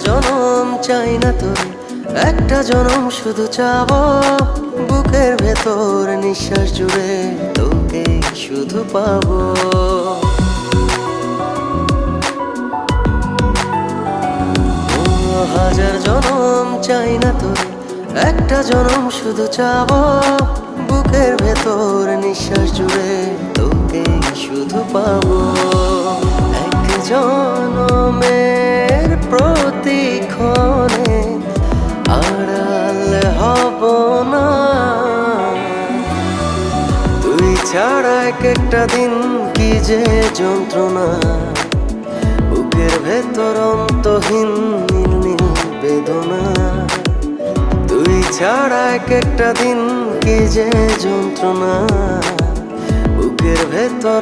জনম চাই না তোর, একটা জনম শুধু চাবো। বুকের ভেতর নিঃশ্বাস জুড়ে তোকে শুধু পাবো। হাজার জনম চাই না তোর, একটা জনম শুধু চাবো। বুকের ভেতর নিঃশ্বাস জুড়ে তোকে শুধু পাবো। এক জনমের প্রতিক্ষণে আড়াল হব না। তুই ছাড়া এক একটা দিন কি যে যন্ত্রণা। বুকের ভেতর অন্তহীন নীল নীল বেদনা। তুই ছাড়া এক একটা দিন কি যে যন্ত্রণা। বুকের ভেতর